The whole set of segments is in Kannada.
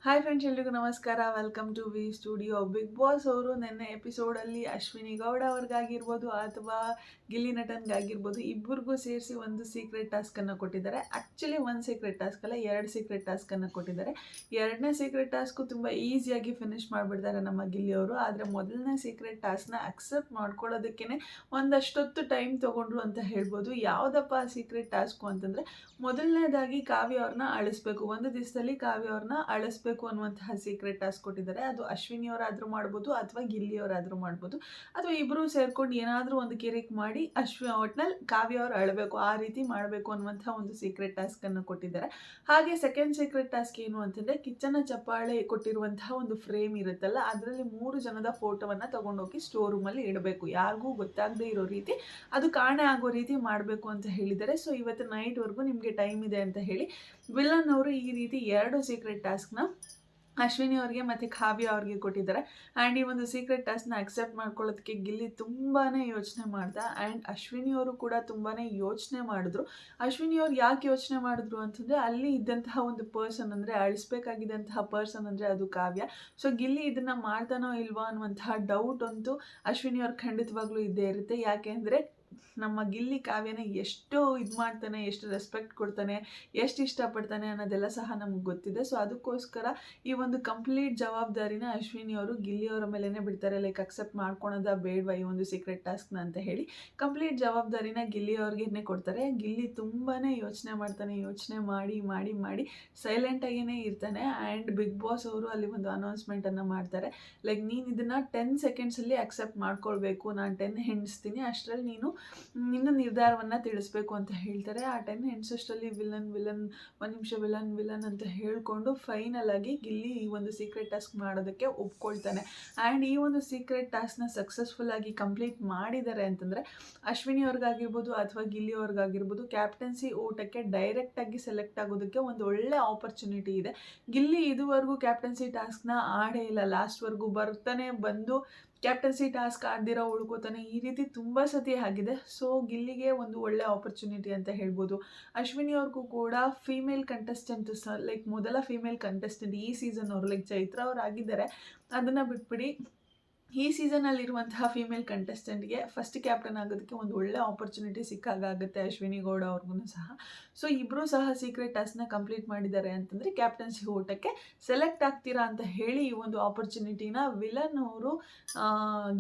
ಹಾಯ್ ಫ್ರೆಂಡ್ಸ್, ಎಲ್ರಿಗೂ ನಮಸ್ಕಾರ. Welcome to V studio. Bigg Boss ಅವರು ನಿನ್ನೆ ಎಪಿಸೋಡಲ್ಲಿ ಅಶ್ವಿನಿ ಗೌಡ ಅವ್ರಿಗಾಗಿರ್ಬೋದು ಅಥವಾ ಗಿಲ್ಲಿ ನಟನ್ಗಾಗಿರ್ಬೋದು ಇಬ್ಬರಿಗೂ ಸೇರಿಸಿ ಒಂದು ಸೀಕ್ರೆಟ್ ಟಾಸ್ಕನ್ನು ಕೊಟ್ಟಿದ್ದಾರೆ. ಆ್ಯಕ್ಚುಲಿ ಒಂದು ಸೀಕ್ರೆಟ್ ಟಾಸ್ಕ್ ಅಲ್ಲ, 2 ಸೀಕ್ರೆಟ್ ಟಾಸ್ಕನ್ನು ಕೊಟ್ಟಿದ್ದಾರೆ. 2ನೇ ಸೀಕ್ರೆಟ್ ಟಾಸ್ಕು ತುಂಬ ಈಸಿಯಾಗಿ ಫಿನಿಷ್ ಮಾಡಿಬಿಡ್ತಾರೆ ನಮ್ಮ ಗಿಲ್ಲಿ ಅವರು. ಆದರೆ ಮೊದಲನೇ ಸೀಕ್ರೆಟ್ ಟಾಸ್ಕ್ನ ಅಕ್ಸೆಪ್ಟ್ ಮಾಡ್ಕೊಳ್ಳೋದಕ್ಕೇ ಒಂದಷ್ಟೊತ್ತು ಟೈಮ್ ತೊಗೊಂಡ್ರು ಅಂತ ಹೇಳ್ಬೋದು. ಯಾವುದಪ್ಪ ಆ ಸೀಕ್ರೆಟ್ ಟಾಸ್ಕು ಅಂತಂದರೆ, ಮೊದಲನೇದಾಗಿ ಕಾವ್ಯ ಅವ್ರನ್ನ ಅಳಿಸ್ಬೇಕು. ಒಂದು ದಿವಸದಲ್ಲಿ ಕಾವ್ಯ ಅವ್ರನ್ನ ಅಳಿಸ್ಬೇಕು ಅನ್ನುವಂತಹ ಸೀಕ್ರೆಟ್ ಟಾಸ್ಕ್ ಕೊಟ್ಟಿದ್ದಾರೆ. ಅದು ಅಶ್ವಿನಿಯವರಾದರೂ ಮಾಡ್ಬೋದು ಅಥವಾ ಗಿಲ್ಲಿಯವರಾದರೂ ಮಾಡ್ಬೋದು ಅಥವಾ ಇಬ್ಬರೂ ಸೇರ್ಕೊಂಡು ಏನಾದರೂ ಒಂದು ಕಿರಿಕ್ ಮಾಡಿ ಒಟ್ನಲ್ಲಿ ಕಾವ್ಯ ಅವ್ರು ಅಳಬೇಕು, ಆ ರೀತಿ ಮಾಡಬೇಕು ಅನ್ನುವಂಥ ಒಂದು ಸೀಕ್ರೆಟ್ ಟಾಸ್ಕನ್ನು ಕೊಟ್ಟಿದ್ದಾರೆ. ಹಾಗೆ ಸೆಕೆಂಡ್ ಸೀಕ್ರೆಟ್ ಟಾಸ್ಕ್ ಏನು ಅಂತಂದರೆ, ಕಿಚ್ಚನ ಚಪ್ಪಾಳೆ ಕೊಟ್ಟಿರುವಂತಹ ಒಂದು ಫ್ರೇಮ್ ಇರುತ್ತಲ್ಲ, ಅದರಲ್ಲಿ 3 ಜನದ ಫೋಟೋವನ್ನು ತಗೊಂಡೋಗಿ ಸ್ಟೋರ್ ರೂಮಲ್ಲಿ ಇಡಬೇಕು. ಯಾರಿಗೂ ಗೊತ್ತಾಗದೇ ಇರೋ ರೀತಿ, ಅದು ಕಾಣೆ ಆಗೋ ರೀತಿ ಮಾಡಬೇಕು ಅಂತ ಹೇಳಿದ್ದಾರೆ. ಸೊ ಇವತ್ತು ನೈಟ್ವರೆಗೂ ನಿಮಗೆ ಟೈಮ್ ಇದೆ ಅಂತ ಹೇಳಿ ವಿಲನ್ ಅವರು ಈ ರೀತಿ 2 ಸೀಕ್ರೆಟ್ ಟಾಸ್ಕ್ನ ಅಶ್ವಿನಿ ಅವ್ರಿಗೆ ಮತ್ತು ಕಾವ್ಯ ಅವ್ರಿಗೆ ಕೊಟ್ಟಿದ್ದಾರೆ. ಆ್ಯಂಡ್ ಈ ಒಂದು ಸೀಕ್ರೆಟ್ ಟಾಸ್ಕ್ನ ಅಕ್ಸೆಪ್ಟ್ ಮಾಡ್ಕೊಳ್ಳೋದಕ್ಕೆ ಗಿಲ್ಲಿ ತುಂಬಾ ಯೋಚನೆ ಮಾಡ್ದ. ಆ್ಯಂಡ್ ಅಶ್ವಿನಿ ಅವರು ಕೂಡ ತುಂಬಾ ಯೋಚನೆ ಮಾಡಿದ್ರು. ಅಶ್ವಿನಿ ಅವ್ರು ಯಾಕೆ ಯೋಚನೆ ಮಾಡಿದ್ರು ಅಂತಂದರೆ, ಅಲ್ಲಿ ಇದ್ದಂತಹ ಒಂದು ಪರ್ಸನ್ ಅಂದರೆ ಅಳಿಸ್ಬೇಕಾಗಿದ್ದಂತಹ ಪರ್ಸನ್ ಅಂದರೆ ಅದು ಕಾವ್ಯ. ಸೊ ಗಿಲ್ಲಿ ಇದನ್ನು ಮಾಡ್ತಾನೋ ಇಲ್ವಾ ಅನ್ನುವಂತಹ ಡೌಟ್ ಅಂತೂ ಅಶ್ವಿನಿ ಅವ್ರು ಖಂಡಿತವಾಗ್ಲೂ ಇದ್ದೇ ಇರುತ್ತೆ. ಯಾಕೆ ಅಂದರೆ ನಮ್ಮ ಗಿಲ್ಲಿ ಕಾವ್ಯನ ಎಷ್ಟು ಇದು ಮಾಡ್ತಾನೆ, ಎಷ್ಟು ರೆಸ್ಪೆಕ್ಟ್ ಕೊಡ್ತಾನೆ, ಎಷ್ಟು ಇಷ್ಟಪಡ್ತಾನೆ ಅನ್ನೋದೆಲ್ಲ ಸಹ ನಮಗೆ ಗೊತ್ತಿದೆ. ಸೊ ಅದಕ್ಕೋಸ್ಕರ ಈ ಒಂದು ಕಂಪ್ಲೀಟ್ ಜವಾಬ್ದಾರಿನ ಅಶ್ವಿನಿ ಅವರು ಗಿಲ್ಲಿಯವರ ಮೇಲೇ ಬಿಡ್ತಾರೆ. ಲೈಕ್ ಅಕ್ಸೆಪ್ಟ್ ಮಾಡ್ಕೊಳೋದ ಬೇಡವಾ ಈ ಒಂದು ಸೀಕ್ರೆಟ್ ಟಾಸ್ಕ್ನ ಅಂತ ಹೇಳಿ ಕಂಪ್ಲೀಟ್ ಜವಾಬ್ದಾರಿನ ಗಿಲ್ಲಿಯವ್ರಿಗೇ ಕೊಡ್ತಾರೆ. ಗಿಲ್ಲಿ ತುಂಬಾ ಯೋಚನೆ ಮಾಡ್ತಾನೆ. ಯೋಚನೆ ಮಾಡಿ ಮಾಡಿ ಮಾಡಿ ಸೈಲೆಂಟಾಗೇ ಇರ್ತಾನೆ. ಆ್ಯಂಡ್ ಬಿಗ್ ಬಾಸ್ ಅವರು ಅಲ್ಲಿ ಒಂದು ಅನೌನ್ಸ್ಮೆಂಟನ್ನು ಮಾಡ್ತಾರೆ. ಲೈಕ್ ನೀನು ಇದನ್ನು 10 ಸೆಕೆಂಡ್ಸಲ್ಲಿ ಅಕ್ಸೆಪ್ಟ್ ಮಾಡ್ಕೊಳ್ಬೇಕು, ನಾನು 10 ಹೆಣಿಸ್ತೀನಿ, ಅಷ್ಟರಲ್ಲಿ ನೀನು ನಿನ್ನ ನಿರ್ಧಾರವನ್ನು ತಿಳಿಸ್ಬೇಕು ಅಂತ ಹೇಳ್ತಾರೆ. ಆ 10 ಹೆಣ್ಸಷ್ಟರಲ್ಲಿ ವಿಲನ್ ಒಂದು ನಿಮಿಷ ವಿಲನ್ ಅಂತ ಹೇಳಿಕೊಂಡು ಫೈನಲ್ ಆಗಿ ಗಿಲ್ಲಿ ಈ ಒಂದು ಸೀಕ್ರೆಟ್ ಟಾಸ್ಕ್ ಮಾಡೋದಕ್ಕೆ ಒಪ್ಕೊಳ್ತಾನೆ. ಆ್ಯಂಡ್ ಈ ಒಂದು ಸೀಕ್ರೆಟ್ ಟಾಸ್ಕ್ನ ಸಕ್ಸಸ್ಫುಲ್ ಆಗಿ ಕಂಪ್ಲೀಟ್ ಮಾಡಿದ್ದಾರೆ ಅಂತಂದರೆ ಅಶ್ವಿನಿ ಅವ್ರಿಗಾಗಿರ್ಬೋದು ಅಥವಾ ಗಿಲ್ಲಿ ಅವ್ರಿಗಾಗಿರ್ಬೋದು ಕ್ಯಾಪ್ಟನ್ಸಿ ಓಟಕ್ಕೆ ಡೈರೆಕ್ಟಾಗಿ ಸೆಲೆಕ್ಟ್ ಆಗೋದಕ್ಕೆ ಒಂದು ಒಳ್ಳೆ ಆಪರ್ಚುನಿಟಿ ಇದೆ. ಗಿಲ್ಲಿ ಇದುವರೆಗೂ ಕ್ಯಾಪ್ಟನ್ಸಿ ಟಾಸ್ಕ್ನ ಆಡೇ ಇಲ್ಲ. ಲಾಸ್ಟ್ವರೆಗೂ ಬರ್ತಾನೆ, ಬಂದು ಕ್ಯಾಪ್ಟನ್ಸಿ ಟಾಸ್ಕ್ ಆಡ್ದಿರೋ ಉಳ್ಕೋತಾನೆ. ಈ ರೀತಿ ತುಂಬ ಸತಿ ಆಗಿದೆ. ಸೊ ಗಿಲ್ಲಿಗೆ ಒಂದು ಒಳ್ಳೆ ಆಪರ್ಚುನಿಟಿ ಅಂತ ಹೇಳ್ಬೋದು. ಅಶ್ವಿನಿ ಅವ್ರಿಗೂ ಕೂಡ ಫೀಮೇಲ್ ಕಂಟೆಸ್ಟೆಂಟ್ ಲೈಕ್ ಮೊದಲ ಫೀಮೇಲ್ ಕಂಟೆಸ್ಟೆಂಟ್ ಈ ಸೀಸನ್ ಅವರು, ಲೈಕ್ ಚೈತ್ರ ಅವ್ರು ಆಗಿದ್ದಾರೆ, ಅದನ್ನು ಬಿಟ್ಬಿಡಿ ಈ ಸೀಸನಲ್ಲಿರುವಂತಹ ಫೀಮೇಲ್ ಕಂಟೆಸ್ಟೆಂಟ್ಗೆ ಫಸ್ಟ್ ಕ್ಯಾಪ್ಟನ್ ಆಗೋದಕ್ಕೆ ಒಂದು ಒಳ್ಳೆ ಆಪರ್ಚುನಿಟಿ ಸಿಕ್ಕಾಗುತ್ತೆ ಅಶ್ವಿನಿ ಗೌಡ ಅವ್ರಿಗೂ ಸಹ. ಸೊ ಇಬ್ಬರೂ ಸಹ ಸೀಕ್ರೆಟ್ ಟಾಸ್ಕ್ನ ಕಂಪ್ಲೀಟ್ ಮಾಡಿದ್ದಾರೆ ಅಂತಂದರೆ ಕ್ಯಾಪ್ಟನ್ಸಿ ಓಟಕ್ಕೆ ಸೆಲೆಕ್ಟ್ ಆಗ್ತೀರಾ ಅಂತ ಹೇಳಿ ಈ ಒಂದು ಆಪರ್ಚುನಿಟಿನ ವಿಲನ್ ಅವರು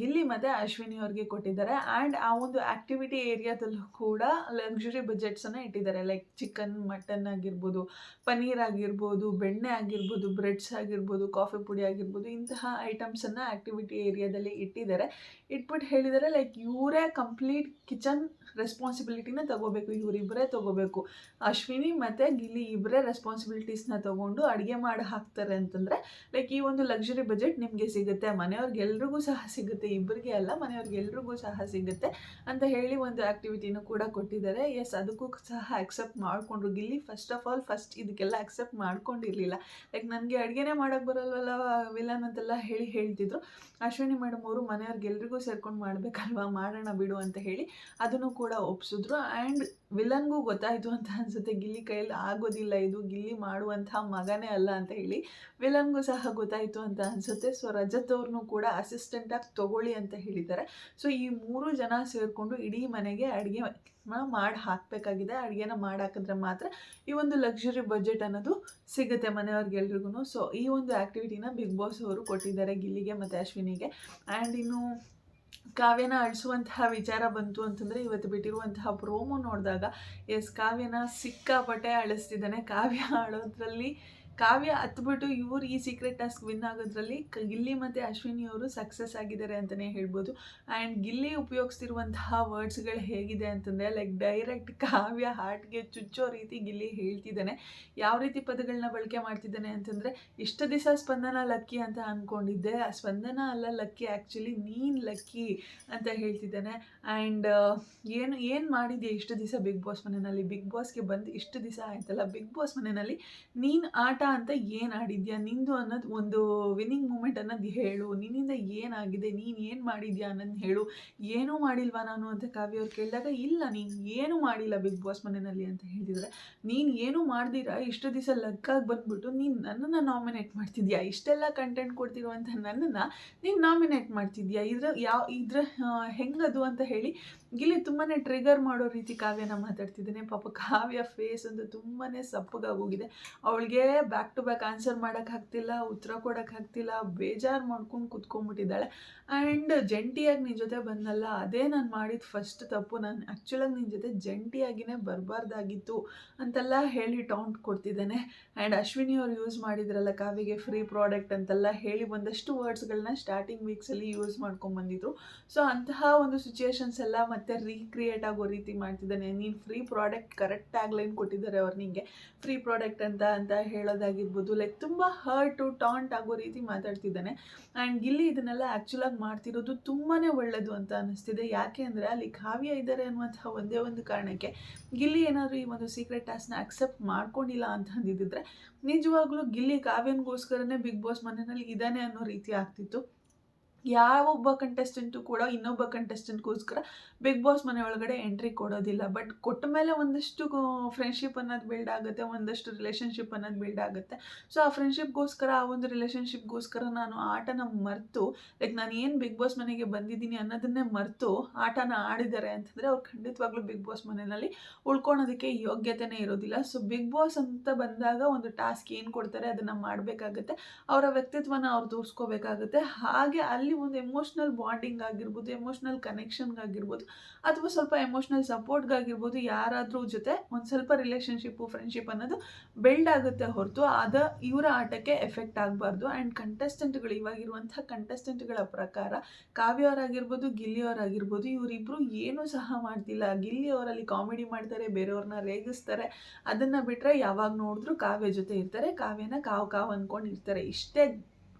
ಗಿಲ್ಲಿ ಮತ್ತು ಅಶ್ವಿನಿ ಅವ್ರಿಗೆ ಕೊಟ್ಟಿದ್ದಾರೆ. ಆ್ಯಂಡ್ ಆ ಒಂದು ಆ್ಯಕ್ಟಿವಿಟಿ ಏರಿಯಾದಲ್ಲೂ ಕೂಡ ಲಕ್ಸುರಿ ಬಜೆಟ್ಸನ್ನು ಇಟ್ಟಿದ್ದಾರೆ. ಲೈಕ್ ಚಿಕನ್, ಮಟನ್ ಆಗಿರ್ಬೋದು, ಪನ್ನೀರ್ ಆಗಿರ್ಬೋದು, ಬೆಣ್ಣೆ ಆಗಿರ್ಬೋದು, ಬ್ರೆಡ್ಸ್ ಆಗಿರ್ಬೋದು, ಕಾಫಿ ಪುಡಿ ಆಗಿರ್ಬೋದು, ಇಂತಹ ಐಟಮ್ಸನ್ನು ಆ್ಯಕ್ಟಿವಿಟಿ ಏರಿಯಾದಲ್ಲಿ ಇಟ್ಟಿದ್ದಾರೆ. ಇಟ್ಬಿಟ್ಟು ಹೇಳಿದ್ದಾರೆ ಲೈಕ್ ಇವರೇ ಕಂಪ್ಲೀಟ್ ಕಿಚನ್ ರೆಸ್ಪಾನ್ಸಿಬಿಲಿಟಿನ ತಗೋಬೇಕು, ಇವರಿಬ್ಬರೇ ತಗೋಬೇಕು. ಅಶ್ವಿನಿ ಮತ್ತು ಗಿಲ್ಲಿ ಇಬ್ಬರೇ ರೆಸ್ಪಾನ್ಸಿಬಿಲಿಟೀಸ್ನ ತೊಗೊಂಡು ಅಡುಗೆ ಮಾಡಿ ಹಾಕ್ತಾರೆ ಅಂತಂದರೆ ಲೈಕ್ ಈ ಒಂದು ಲಕ್ಸುರಿ ಬಜೆಟ್ ನಿಮಗೆ ಸಿಗುತ್ತೆ, ಮನೆಯವ್ರಿಗೆಲ್ರಿಗೂ ಸಹ ಸಿಗುತ್ತೆ, ಇಬ್ಬರಿಗೆ ಅಲ್ಲ ಮನೆಯವ್ರಿಗೆಲ್ರಿಗೂ ಸಹ ಸಿಗುತ್ತೆ ಅಂತ ಹೇಳಿ ಒಂದು ಆ್ಯಕ್ಟಿವಿಟಿನೂ ಕೂಡ ಕೊಟ್ಟಿದ್ದಾರೆ. ಎಸ್, ಅದಕ್ಕೂ ಸಹ ಅಕ್ಸೆಪ್ಟ್ ಮಾಡಿಕೊಂಡ್ರು ಗಿಲ್ಲಿ. ಫಸ್ಟ್ ಇದಕ್ಕೆಲ್ಲ ಅಕ್ಸೆಪ್ಟ್ ಮಾಡ್ಕೊಂಡಿರಲಿಲ್ಲ. ಲೈಕ್ ನನಗೆ ಅಡುಗೆನೇ ಮಾಡೋಕ್ಕೆ ಬರಲ್ವಲ್ಲ ವಿಲನ್ ಅಂತೆಲ್ಲ ಹೇಳ್ತಿದ್ರು. ಅಶ್ವಿನಿ ಮೇಡಮ್ ಅವರು ಮನೆಯವ್ರಿಗೆಲ್ರಿಗೂ ಸೇರ್ಕೊಂಡು ಮಾಡಬೇಕಲ್ವಾ, ಮಾಡೋಣ ಬಿಡು ಅಂತ ಹೇಳಿ ಅದನ್ನು ಕೂಡ ಒಪ್ಸಿದ್ರು. ಆ್ಯಂಡ್ ವಿಲನ್ಗೂ ಗೊತ್ತಾಯಿತು ಅಂತ ಅನಿಸುತ್ತೆ, ಗಿಲ್ಲಿ ಕೈಯಲ್ಲಿ ಆಗೋದಿಲ್ಲ ಇದು, ಗಿಲ್ಲಿ ಮಾಡುವಂಥ ಮಗನೇ ಅಲ್ಲ ಅಂತ ಹೇಳಿ ವಿಲನ್ಗೂ ಸಹ ಗೊತ್ತಾಯಿತು ಅಂತ ಅನಿಸುತ್ತೆ. ಸೊ ರಜತ್ ಅವ್ರನ್ನೂ ಕೂಡ ಅಸಿಸ್ಟೆಂಟಾಗಿ ತೊಗೊಳ್ಳಿ ಅಂತ ಹೇಳಿದ್ದಾರೆ. ಸೊ ಈ 3 ಜನ ಸೇರಿಕೊಂಡು ಇಡೀ ಮನೆಗೆ ಅಡುಗೆ ಮಾಡಿ ಹಾಕಬೇಕಾಗಿದೆ. ಅಡುಗೆನ ಮಾಡಿ ಹಾಕಿದ್ರೆ ಮಾತ್ರ ಈ ಒಂದು ಲಕ್ಸುರಿ ಬಜೆಟ್ ಅನ್ನೋದು ಸಿಗುತ್ತೆ ಮನೆಯವ್ರಿಗೆಲ್ರಿಗೂ. ಸೊ ಈ ಒಂದು ಆ್ಯಕ್ಟಿವಿಟಿನ ಬಿಗ್ ಬಾಸ್ ಅವರು ಕೊಟ್ಟಿದ್ದಾರೆ ಗಿಲ್ಲಿಗೆ ಮತ್ತು ಅಶ್ವಿನಿಗೆ. ಆ್ಯಂಡ್ ಇನ್ನು ಕಾವ್ಯನ ಅಳಿಸುವಂತಹ ವಿಚಾರ ಬಂತು ಅಂತಂದರೆ, ಇವತ್ತು ಬಿಟ್ಟಿರುವಂತಹ ಪ್ರೋಮೋ ನೋಡಿದಾಗ ಎಸ್, ಕಾವ್ಯನ ಸಿಕ್ಕಾಪಟ್ಟೆ ಅಳಿಸ್ತಿದ್ದಾನೆ. ಕಾವ್ಯ ಆಡೋದ್ರಲ್ಲಿ ಕಾವ್ಯ ಹತ್ಬಿಟ್ಟು ಇವರು ಈ ಸೀಕ್ರೆಟ್ ಟಾಸ್ಕ್ ವಿನ್ ಆಗೋದ್ರಲ್ಲಿ ಗಿಲ್ಲಿ ಮತ್ತು ಅಶ್ವಿನಿ ಅವರು ಸಕ್ಸಸ್ ಆಗಿದ್ದಾರೆ ಅಂತಲೇ ಹೇಳ್ಬೋದು. ಆ್ಯಂಡ್ ಗಿಲ್ಲಿ ಉಪಯೋಗಿಸ್ತಿರುವಂತಹ ವರ್ಡ್ಸ್ಗಳು ಹೇಗಿದೆ ಅಂತಂದರೆ ಲೈಕ್ ಡೈರೆಕ್ಟ್ ಕಾವ್ಯ ಹಾರ್ಟ್ಗೆ ಚುಚ್ಚೋ ರೀತಿ ಗಿಲ್ಲಿ ಹೇಳ್ತಿದ್ದಾನೆ. ಯಾವ ರೀತಿ ಪದಗಳನ್ನ ಬಳಕೆ ಮಾಡ್ತಿದ್ದಾನೆ ಅಂತಂದರೆ, ಇಷ್ಟು ದಿವಸ ಸ್ಪಂದನ ಲಕ್ಕಿ ಅಂತ ಅಂದ್ಕೊಂಡಿದ್ದೆ, ಆ ಸ್ಪಂದನ ಅಲ್ಲ ಲಕ್ಕಿ, ಆ್ಯಕ್ಚುಲಿ ನೀನು ಲಕ್ಕಿ ಅಂತ ಹೇಳ್ತಿದ್ದಾನೆ. ಆ್ಯಂಡ್ ಏನು ಮಾಡಿದ್ಯಾ ಇಷ್ಟು ದಿವಸ ಬಿಗ್ ಬಾಸ್ ಮನೆಯಲ್ಲಿ, ಬಿಗ್ ಬಾಸ್ಗೆ ಬಂದು ಇಷ್ಟು ದಿವಸ ಆಯ್ತಲ್ಲ, ಬಿಗ್ ಬಾಸ್ ಮನೆಯಲ್ಲಿ ನೀನು ಆಟ ಅಂತ ಏನು ಆಡಿದ್ಯಾ, ನಿಂದು ಅನ್ನೋದು ಒಂದು ವಿನ್ನಿಂಗ್ ಮೂಮೆಂಟ್ ಅನ್ನೋದು ಹೇಳು, ನಿನ್ನಿಂದ ಏನಾಗಿದೆ, ನೀನು ಏನು ಮಾಡಿದ್ಯಾ ಅನ್ನೋದು ಹೇಳು, ಏನೂ ಮಾಡಿಲ್ವಾ ನಾನು ಅಂತ ಕಾವ್ಯ ಅವ್ರು ಕೇಳಿದಾಗ, ಇಲ್ಲ ನೀನು ಏನೂ ಮಾಡಿಲ್ಲ ಬಿಗ್ ಬಾಸ್ ಮನೆಯಲ್ಲಿ ಅಂತ ಹೇಳಿದರೆ, ನೀನು ಏನೂ ಮಾಡ್ದಿರಾ ಇಷ್ಟು ದಿವಸ ಲಗ್ಗಾಗಿ ಬಂದ್ಬಿಟ್ಟು ನೀನು ನನ್ನನ್ನು ನಾಮಿನೇಟ್ ಮಾಡ್ತಿದ್ಯಾ, ಇಷ್ಟೆಲ್ಲ ಕಂಟೆಂಟ್ ಕೊಡ್ತಿರುವಂಥ ನನ್ನನ್ನು ನೀನು ನಾಮಿನೇಟ್ ಮಾಡ್ತಿದ್ಯಾ, ಇದ್ರ ಹೆಂಗದು ಅಂತ ಹೇಳಿ ಗಿಲ್ಲಿ ತುಂಬಾ ಟ್ರಿಗರ್ ಮಾಡೋ ರೀತಿ ಕಾವ್ಯನ ಮಾತಾಡ್ತಿದ್ದಾನೆ. ಪಾಪ ಕಾವ್ಯ ಫೇಸ್ ಅಂತೂ ತುಂಬಾ ಸಪ್ಪಗಾಗೋಗಿದೆ. ಅವಳಿಗೆ ಬ್ಯಾಕ್ ಟು ಬ್ಯಾಕ್ ಆನ್ಸರ್ ಮಾಡೋಕ್ಕಾಗ್ತಿಲ್ಲ, ಉತ್ತರ ಕೊಡೋಕ್ಕಾಗ್ತಿಲ್ಲ, ಬೇಜಾರು ಮಾಡ್ಕೊಂಡು ಕುತ್ಕೊಂಡ್ಬಿಟ್ಟಿದ್ದಾಳೆ. ಆ್ಯಂಡ್ ಜಂಟಿಯಾಗಿ ನಿನ್ನ ಜೊತೆ ಬಂದಲ್ಲ, ಅದೇ ನಾನು ಮಾಡಿದ ಫಸ್ಟ್ ತಪ್ಪು, ನಾನು ಆ್ಯಕ್ಚುಲಾಗಿ ನಿನ್ನ ಜೊತೆ ಜಂಟಿಯಾಗಿಯೇ ಬರಬಾರ್ದಾಗಿತ್ತು ಅಂತೆಲ್ಲ ಹೇಳಿ ಟೌಂಟ್ ಕೊಡ್ತಿದ್ದಾನೆ. ಆ್ಯಂಡ್ ಅಶ್ವಿನಿ ಅವ್ರು ಯೂಸ್ ಮಾಡಿದ್ರಲ್ಲ ಕಾವ್ಯಗೆ ಫ್ರೀ ಪ್ರಾಡಕ್ಟ್ ಅಂತೆಲ್ಲ ಹೇಳಿ ಒಂದಷ್ಟು ವರ್ಡ್ಸ್ಗಳನ್ನ ಸ್ಟಾರ್ಟಿಂಗ್ ವೀಕ್ಸಲ್ಲಿ ಯೂಸ್ ಮಾಡ್ಕೊಂಡ್ಬಂದಿದ್ರು. ಸೊ ಅಂತಹ ಒಂದು ಸಿಚುಯೇಷನ್ಸ್ ಎಲ್ಲ ಮತ್ತೆ ರೀಕ್ರಿಯೇಟ್ ಆಗೋ ರೀತಿ ಮಾಡ್ತಿದ್ದಾನೆ. ನೀನು ಫ್ರೀ ಪ್ರಾಡಕ್ಟ್ ಕರೆಕ್ಟ್ ಆಗ್ಲೈನ್ ಕೊಟ್ಟಿದ್ದಾರೆ ಅವ್ರು ನಿಂಗೆ, ಫ್ರೀ ಪ್ರಾಡಕ್ಟ್ ಅಂತ ಹೇಳೋದಾಗಿರ್ಬೋದು, ಲೈಕ್ ತುಂಬ ಹರ್ಟು ಟಾಂಟ್ ಆಗೋ ರೀತಿ ಮಾತಾಡ್ತಿದ್ದಾನೆ. ಆ್ಯಂಡ್ ಗಿಲ್ಲಿ ಇದನ್ನೆಲ್ಲ ಆ್ಯಕ್ಚುಲಾಗಿ ಮಾಡ್ತಿರೋದು ತುಂಬಾ ಒಳ್ಳೆಯದು ಅಂತ ಅನ್ನಿಸ್ತಿದೆ. ಯಾಕೆ ಅಂದರೆ ಅಲ್ಲಿ ಕಾವ್ಯ ಇದ್ದಾರೆ ಅನ್ನುವಂಥ ಒಂದೇ ಒಂದು ಕಾರಣಕ್ಕೆ ಗಿಲ್ಲಿ ಏನಾದರೂ ಈ ಒಂದು ಸೀಕ್ರೆಟ್ ಟಾಸ್ಕ್ನ ಅಕ್ಸೆಪ್ಟ್ ಮಾಡ್ಕೊಂಡಿಲ್ಲ ಅಂತ ಅಂದಿದ್ದರೆ ನಿಜವಾಗ್ಲೂ ಗಿಲ್ಲಿ ಕಾವ್ಯನಿಗೋಸ್ಕರನೇ ಬಿಗ್ ಬಾಸ್ ಮನೆಯಲ್ಲಿ ಇದ್ದಾನೆ ಅನ್ನೋ ರೀತಿ ಆಗ್ತಿತ್ತು. ಯಾವೊಬ್ಬ ಕಂಟೆಸ್ಟೆಂಟು ಕೂಡ ಇನ್ನೊಬ್ಬ ಕಂಟೆಸ್ಟೆಂಟ್ಗೋಸ್ಕರ ಬಿಗ್ ಬಾಸ್ ಮನೆ ಒಳಗಡೆ ಎಂಟ್ರಿ ಕೊಡೋದಿಲ್ಲ. ಬಟ್ ಕೊಟ್ಟ ಮೇಲೆ ಒಂದಷ್ಟು ಫ್ರೆಂಡ್ಶಿಪ್ ಅನ್ನೋದು ಬಿಲ್ಡ್ ಆಗುತ್ತೆ, ಒಂದಷ್ಟು ರಿಲೇಷನ್ಶಿಪ್ ಅನ್ನೋದು ಬಿಲ್ಡ್ ಆಗುತ್ತೆ. ಸೊ ಆ ಫ್ರೆಂಡ್ಶಿಪ್ಗೋಸ್ಕರ, ಆ ಒಂದು ರಿಲೇಷನ್ಶಿಪ್ಗೋಸ್ಕರ ನಾನು ಆಟನ ಮರೆತು, ಲೈಕ್ ನಾನು ಏನು ಬಿಗ್ ಬಾಸ್ ಮನೆಗೆ ಬಂದಿದ್ದೀನಿ ಅನ್ನೋದನ್ನೇ ಮರೆತು ಆಟನ ಆಡಿದ್ದಾರೆ ಅಂತಂದರೆ ಅವ್ರು ಖಂಡಿತವಾಗ್ಲೂ ಬಿಗ್ ಬಾಸ್ ಮನೆಯಲ್ಲಿ ಉಳ್ಕೊಳೋದಕ್ಕೆ ಯೋಗ್ಯತೆಯೇ ಇರೋದಿಲ್ಲ. ಸೊ ಬಿಗ್ ಬಾಸ್ ಅಂತ ಬಂದಾಗ ಒಂದು ಟಾಸ್ಕ್ ಏನು ಕೊಡ್ತಾರೆ ಅದನ್ನು ಮಾಡಬೇಕಾಗತ್ತೆ, ಅವರ ವ್ಯಕ್ತಿತ್ವನ ಅವ್ರು ತೋರಿಸ್ಕೋಬೇಕಾಗುತ್ತೆ. ಹಾಗೆ ಅಲ್ಲಿ ಒಂದು ಎಮೋಷ್ನಲ್ ಬಾಂಡಿಂಗ್ ಆಗಿರ್ಬೋದು, ಎಮೋಷ್ನಲ್ ಕನೆಕ್ಷನ್ಗಾಗಿರ್ಬೋದು, ಅಥವಾ ಸ್ವಲ್ಪ ಎಮೋಷ್ನಲ್ ಸಪೋರ್ಟ್ಗಾಗಿರ್ಬೋದು, ಯಾರಾದರೂ ಜೊತೆ ಒಂದು ಸ್ವಲ್ಪ ರಿಲೇಷನ್ಶಿಪ್ಪು, ಫ್ರೆಂಡ್ಶಿಪ್ ಅನ್ನೋದು ಬಿಲ್ಡ್ ಆಗುತ್ತೆ ಹೊರತು ಅದು ಇವರ ಆಟಕ್ಕೆ ಎಫೆಕ್ಟ್ ಆಗಬಾರ್ದು. ಆ್ಯಂಡ್ ಕಂಟೆಸ್ಟೆಂಟ್ಗಳು, ಇವಾಗಿರುವಂಥ ಕಂಟೆಸ್ಟೆಂಟ್ಗಳ ಪ್ರಕಾರ ಕಾವ್ಯ ಅವರಾಗಿರ್ಬೋದು, ಗಿಲ್ಲಿ ಅವರಾಗಿರ್ಬೋದು, ಇವರಿಬ್ಬರು ಏನೂ ಸಹ ಮಾಡ್ತಿಲ್ಲ. ಗಿಲ್ಲಿ ಅವರಲ್ಲಿ ಕಾಮಿಡಿ ಮಾಡ್ತಾರೆ, ಬೇರೆಯವ್ರನ್ನ ರೇಗಿಸ್ತಾರೆ, ಅದನ್ನು ಬಿಟ್ಟರೆ ಯಾವಾಗ ನೋಡಿದ್ರು ಕಾವ್ಯ ಜೊತೆ ಇರ್ತಾರೆ, ಕಾವ್ಯನ ಕಾವು ಅಂದ್ಕೊಂಡು ಇರ್ತಾರೆ. ಇಷ್ಟೇ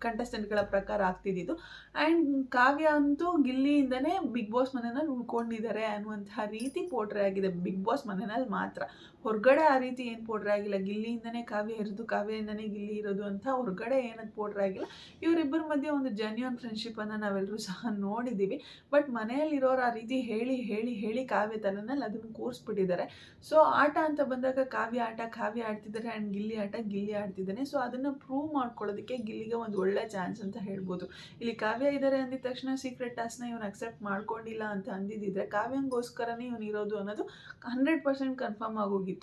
ಕಂಟೆಸ್ಟೆಂಟ್ಗಳ ಪ್ರಕಾರ ಆಗ್ತಿದ್ದು. ಆ್ಯಂಡ್ ಕಾವ್ಯ ಅಂತೂ ಗಿಲ್ಲಿಯಿಂದನೇ ಬಿಗ್ ಬಾಸ್ ಮನೆಯಲ್ಲಿ ಉಳ್ಕೊಂಡಿದ್ದಾರೆ ಅನ್ನುವಂತಹ ರೀತಿ ಪೋಟ್ರೆ ಆಗಿದೆ ಬಿಗ್ ಬಾಸ್ ಮನೆಯಲ್ಲಿ ಮಾತ್ರ. ಹೊರಗಡೆ ಆ ರೀತಿ ಏನು ಪೋಟ್ರೆ ಆಗಿಲ್ಲ. ಗಿಲ್ಲಿಯಿಂದನೇ ಕಾವ್ಯ ಇರೋದು, ಕಾವ್ಯದಿಂದನೇ ಗಿಲ್ಲಿ ಇರೋದು ಅಂತ ಹೊರಗಡೆ ಏನದು ಪೋಟ್ರೆ ಆಗಿಲ್ಲ. ಇವರಿಬ್ಬರ ಮಧ್ಯೆ ಒಂದು ಜೆನ್ಯೂನ್ ಫ್ರೆಂಡ್ಶಿಪ್ಪನ್ನು ನಾವೆಲ್ಲರೂ ಸಹ ನೋಡಿದ್ದೀವಿ. ಬಟ್ ಮನೆಯಲ್ಲಿರೋರು ಆ ರೀತಿ ಹೇಳಿ ಹೇಳಿ ಹೇಳಿ ಕಾವ್ಯ ತಲೆನಲ್ಲಿ ಅದನ್ನು ಕೂರಿಸ್ಬಿಟ್ಟಿದ್ದಾರೆ. ಸೊ ಆಟ ಅಂತ ಬಂದಾಗ ಕಾವ್ಯ ಆಟ ಕಾವ್ಯ ಆಡ್ತಿದ್ದಾರೆ, ಆ್ಯಂಡ್ ಗಿಲ್ಲಿ ಆಟ ಗಿಲ್ಲಿ ಆಡ್ತಿದ್ದಾನೆ. ಸೊ ಅದನ್ನು ಪ್ರೂವ್ ಮಾಡ್ಕೊಳ್ಳೋದಕ್ಕೆ ಗಿಲ್ಲಿಗೆ ಒಂದು ಒಳ್ಳೆ ಚಾನ್ಸ್ ಅಂತ ಹೇಳ್ಬೋದು. ಇಲ್ಲಿ ಕಾವ್ಯ ಇದ್ದಾರೆ ಅಂದಿದ ತಕ್ಷಣ ಸೀಕ್ರೆಟ್ ಟಾಸ್ಕ್ನ ಇವನು ಅಕ್ಸೆಪ್ಟ್ ಮಾಡ್ಕೊಂಡಿಲ್ಲ ಅಂತ ಅಂದಿದ್ದಿದ್ರೆ ಕಾವ್ಯಂಗೋಸ್ಕರನೇ ಇವನು ಇರೋದು ಅನ್ನೋದು 100% ಕನ್ಫರ್ಮ್ ಆಗೋಗಿತ್ತು.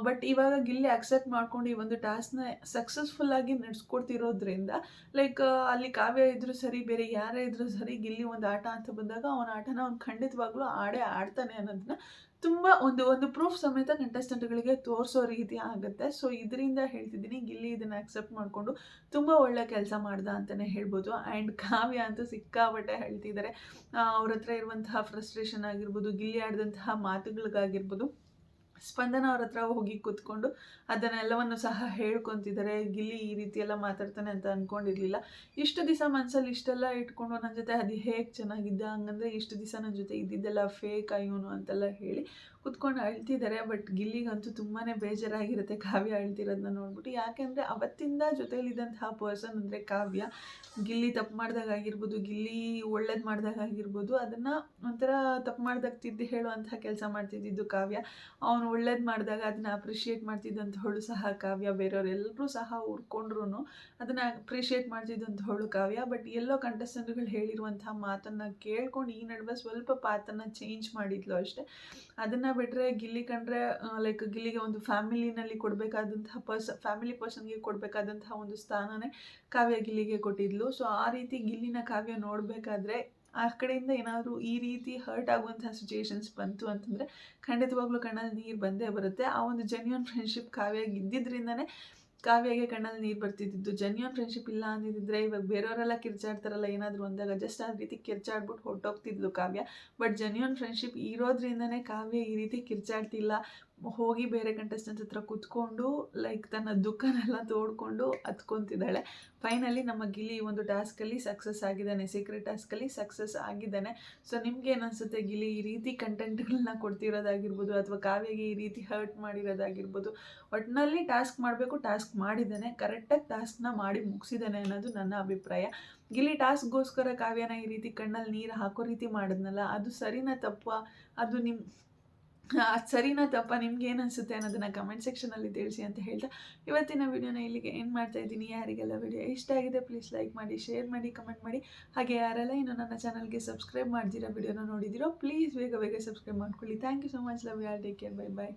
ಬಟ್ ಇವಾಗ ಗಿಲ್ಲಿ ಅಕ್ಸೆಪ್ಟ್ ಮಾಡ್ಕೊಂಡು ಈ ಒಂದು ಟಾಸ್ಕ್ನ ಸಕ್ಸಸ್ಫುಲ್ಲಾಗಿ ನಡೆಸ್ಕೊಡ್ತಿರೋದ್ರಿಂದ, ಲೈಕ್ ಅಲ್ಲಿ ಕಾವ್ಯ ಇದ್ರೂ ಸರಿ, ಬೇರೆ ಯಾರೇ ಇದ್ರೂ ಸರಿ, ಗಿಲ್ಲಿ ಒಂದು ಆಟ ಅಂತ ಬಂದಾಗ ಅವನ ಆಟನ ಅವ್ನು ಖಂಡಿತವಾಗ್ಲೂ ಆಡ್ತಾನೆ ಅನ್ನೋದನ್ನ ತುಂಬ ಒಂದು ಪ್ರೂಫ್ ಸಮೇತ ಕಂಟೆಸ್ಟೆಂಟ್ಗಳಿಗೆ ತೋರಿಸೋ ರೀತಿ ಆಗುತ್ತೆ. ಸೊ ಇದರಿಂದ ಹೇಳ್ತಿದ್ದೀನಿ, ಗಿಲ್ಲಿ ಇದನ್ನು ಅಕ್ಸೆಪ್ಟ್ ಮಾಡಿಕೊಂಡು ತುಂಬ ಒಳ್ಳೆ ಕೆಲಸ ಮಾಡ್ದ ಅಂತಲೇ ಹೇಳ್ಬೋದು. ಆ್ಯಂಡ್ ಕಾವ್ಯ ಅಂತೂ ಸಿಕ್ಕಾಪಟ್ಟೆ ಹೇಳ್ತಿದ್ದಾರೆ. ಅವ್ರ ಹತ್ರ ಇರುವಂತಹ ಫ್ರಸ್ಟ್ರೇಷನ್ ಆಗಿರ್ಬೋದು, ಗಿಲ್ಲಿ ಆಡಿದಂತಹ ಮಾತುಗಳಿಗಾಗಿರ್ಬೋದು, ಸ್ಪಂದನ ಅವ್ರ ಹತ್ರ ಹೋಗಿ ಕೂತ್ಕೊಂಡು ಅದನ್ನೆಲ್ಲವನ್ನು ಸಹ ಹೇಳ್ಕೊತಿದ್ದಾರೆ. ಗಿಲ್ಲಿ ಈ ರೀತಿ ಎಲ್ಲ ಮಾತಾಡ್ತಾನೆ ಅಂತ ಅಂದ್ಕೊಂಡಿರಲಿಲ್ಲ. ಇಷ್ಟು ದಿವಸ ಮನಸ್ಸಲ್ಲಿ ಇಷ್ಟೆಲ್ಲ ಇಟ್ಕೊಂಡು ನನ್ನ ಜೊತೆ ಅದು ಹೇಗೆ ಚೆನ್ನಾಗಿದ್ದ, ಹಂಗಂದರೆ ಇಷ್ಟು ದಿವಸ ನನ್ನ ಜೊತೆ ಇದ್ದಿದ್ದೆಲ್ಲ ಫೇಕ್ ಇವನು ಅಂತೆಲ್ಲ ಹೇಳಿ ಕೂತ್ಕೊಂಡು ಅಳ್ತಿದ್ದಾರೆ. ಬಟ್ ಗಿಲ್ಲಿಗಂತೂ ತುಂಬಾ ಬೇಜಾರಾಗಿರುತ್ತೆ ಕಾವ್ಯ ಅಳ್ತಿರೋದನ್ನ ನೋಡ್ಬಿಟ್ಟು. ಯಾಕೆಂದರೆ ಅವತ್ತಿಂದ ಜೊತೆಯಲ್ಲಿದ್ದಂತಹ ಪರ್ಸನ್ ಅಂದರೆ ಕಾವ್ಯ, ಗಿಲ್ಲಿ ತಪ್ಪು ಮಾಡಿದಾಗಿರ್ಬೋದು, ಗಿಲ್ಲಿ ಒಳ್ಳೇದು ಮಾಡಿದಾಗಿರ್ಬೋದು, ಅದನ್ನು ಒಂಥರ ತಪ್ಪು ಮಾಡ್ದಾಗ ತಿದ್ದಿ ಹೇಳುವಂತಹ ಕೆಲಸ ಮಾಡ್ತಿದ್ದಿದ್ದು ಕಾವ್ಯ. ಅವನು ಒಳ್ಳೇದು ಮಾಡಿದಾಗ ಅದನ್ನು ಅಪ್ರಿಷಿಯೇಟ್ ಮಾಡ್ತಿದ್ದಂಥವಳು ಸಹ ಕಾವ್ಯ. ಬೇರೆಯವರೆಲ್ಲರೂ ಸಹ ಹುಡ್ಕೊಂಡ್ರು ಅದನ್ನು ಅಪ್ರಿಷಿಯೇಟ್ ಮಾಡ್ತಿದ್ದಂಥವಳು ಕಾವ್ಯ. ಬಟ್ ಎಲ್ಲೋ ಕಂಟೆಸ್ಟೆಂಟ್ಗಳು ಹೇಳಿರುವಂಥ ಮಾತನ್ನು ಕೇಳ್ಕೊಂಡು ಈ ನಡುವೆ ಸ್ವಲ್ಪ ಪಾತನ್ನು ಚೇಂಜ್ ಮಾಡಿದ್ಲು ಅಷ್ಟೇ. ಅದನ್ನು ಬಿಟ್ಟರೆ ಗಿಲ್ಲಿ ಕಂಡ್ರೆ ಲೈಕ್ ಗಿಲ್ಲಿಗೆ ಒಂದು ಫ್ಯಾಮಿಲಿನಲ್ಲಿ ಕೊಡಬೇಕಾದಂತಹ ಫ್ಯಾಮಿಲಿ ಪರ್ಸನ್ಗೆ ಕೊಡಬೇಕಾದಂತಹ ಒಂದು ಸ್ಥಾನನೇ ಕಾವ್ಯ ಗಿಲ್ಲಿಗೆ ಕೊಟ್ಟಿದ್ಲು. ಸೊ ಆ ರೀತಿ ಗಿಲ್ಲಿನ ಕಾವ್ಯ ನೋಡಬೇಕಾದ್ರೆ ಆ ಕಡೆಯಿಂದ ಏನಾದರೂ ಈ ರೀತಿ ಹರ್ಟ್ ಆಗುವಂಥ ಸಿಚುಯೇಷನ್ಸ್ ಬಂತು ಅಂತಂದರೆ ಖಂಡಿತವಾಗ್ಲೂ ಕಣ್ಣಲ್ಲಿ ನೀರು ಬಂದೇ ಬರುತ್ತೆ. ಆ ಒಂದು ಜೆನ್ಯೂನ್ ಫ್ರೆಂಡ್ಶಿಪ್ ಕಾವ್ಯಾಗಿ ಇದ್ದಿದ್ದರಿಂದನೇ ಕಾವ್ಯಗೆ ಕಣ್ಣಲ್ಲಿ ನೀರು ಬರ್ತಿದ್ದಿದ್ದು. ಜೆನ್ಯೂನ್ ಫ್ರೆಂಡ್ಶಿಪ್ ಇಲ್ಲ ಅಂದಿದ್ದರೆ ಇವಾಗ ಬೇರೆಯವರೆಲ್ಲ ಕಿರ್ಚಾಡ್ತಾರಲ್ಲ ಏನಾದರೂ ಅಂದಾಗ, ಜಸ್ಟ್ ಆ ರೀತಿ ಕಿರ್ಚಾಡ್ಬಿಟ್ಟು ಹೊರಟೋಗ್ತಿದ್ಲು ಕಾವ್ಯ. ಬಟ್ ಜೆನ್ಯೂನ್ ಫ್ರೆಂಡ್ಶಿಪ್ ಇರೋದ್ರಿಂದನೇ ಕಾವ್ಯ ಈ ರೀತಿ ಕಿರ್ಚಾಡ್ತಿಲ್ಲ, ಹೋಗಿ ಬೇರೆ ಕಂಟೆಸ್ಟೆಂಟ್ಸ್ ಹತ್ರ ಕೂತ್ಕೊಂಡು ಲೈಕ್ ತನ್ನ ದುಃಖನೆಲ್ಲ ತೋಡ್ಕೊಂಡು ಹತ್ಕೊತಿದ್ದಾಳೆ. ಫೈನಲಿ ನಮ್ಮ ಗಿಲ್ಲಿ ಈ ಒಂದು ಟಾಸ್ಕಲ್ಲಿ ಸಕ್ಸಸ್ ಆಗಿದ್ದಾನೆ, ಸೀಕ್ರೆಟ್ ಟಾಸ್ಕಲ್ಲಿ ಸಕ್ಸಸ್ ಆಗಿದ್ದಾನೆ. ಸೊ ನಿಮ್ಗೇನು ಅನಿಸುತ್ತೆ, ಗಿಲ್ಲಿ ಈ ರೀತಿ ಕಂಟೆಂಟ್ಗಳನ್ನ ಕೊಡ್ತಿರೋದಾಗಿರ್ಬೋದು ಅಥವಾ ಕಾವ್ಯಗೆ ಈ ರೀತಿ ಹರ್ಟ್ ಮಾಡಿರೋದಾಗಿರ್ಬೋದು, ಒಟ್ಟಿನಲ್ಲಿ ಟಾಸ್ಕ್ ಮಾಡಬೇಕು, ಟಾಸ್ಕ್ ಮಾಡಿದ್ದಾನೆ, ಕರೆಕ್ಟಾಗಿ ಟಾಸ್ಕ್ನ ಮಾಡಿ ಮುಗಿಸಿದ್ದಾನೆ ಅನ್ನೋದು ನನ್ನ ಅಭಿಪ್ರಾಯ. ಗಿಲ್ಲಿ ಟಾಸ್ಕ್ಗೋಸ್ಕರ ಕಾವ್ಯನ ಈ ರೀತಿ ಕಣ್ಣಲ್ಲಿ ನೀರು ಹಾಕೋ ರೀತಿ ಮಾಡಿದ್ನಲ್ಲ, ಅದು ಸರಿನಾ ತಪ್ಪ, ಅದು ಸರಿನಾ ತಪ್ಪ, ನಿಮ್ಗೆ ಏನು ಅನಿಸುತ್ತೆ ಅನ್ನೋದನ್ನು ಕಮೆಂಟ್ ಸೆಕ್ಷನಲ್ಲಿ ತಿಳಿಸಿ ಅಂತ ಹೇಳ್ತಾ ಇವತ್ತಿನ ವಿಡಿಯೋನ ಇಲ್ಲಿಗೆ ಎಂಡ್ ಮಾಡ್ತಾ ಇದ್ದೀನಿ. ಯಾರಿಗೆಲ್ಲ ವಿಡಿಯೋ ಇಷ್ಟ ಆಗಿದೆ ಪ್ಲೀಸ್ ಲೈಕ್ ಮಾಡಿ, ಶೇರ್ ಮಾಡಿ, ಕಮೆಂಟ್ ಮಾಡಿ. ಹಾಗೆ ಯಾರೆಲ್ಲ ಇನ್ನು ನನ್ನ ಚಾನಲ್ಗೆ ಸಬ್ಸ್ಕ್ರೈಬ್ ಮಾಡ್ದಿರೋ ವಿಡಿಯೋನ ನೋಡಿದಿರೋ ಪ್ಲೀಸ್ ಬೇಗ ಬೇಗ ಸಬ್ಸ್ಕ್ರೈಬ್ ಮಾಡ್ಕೊಳ್ಳಿ. Thank you so much. Love you all. Take care. Bye bye.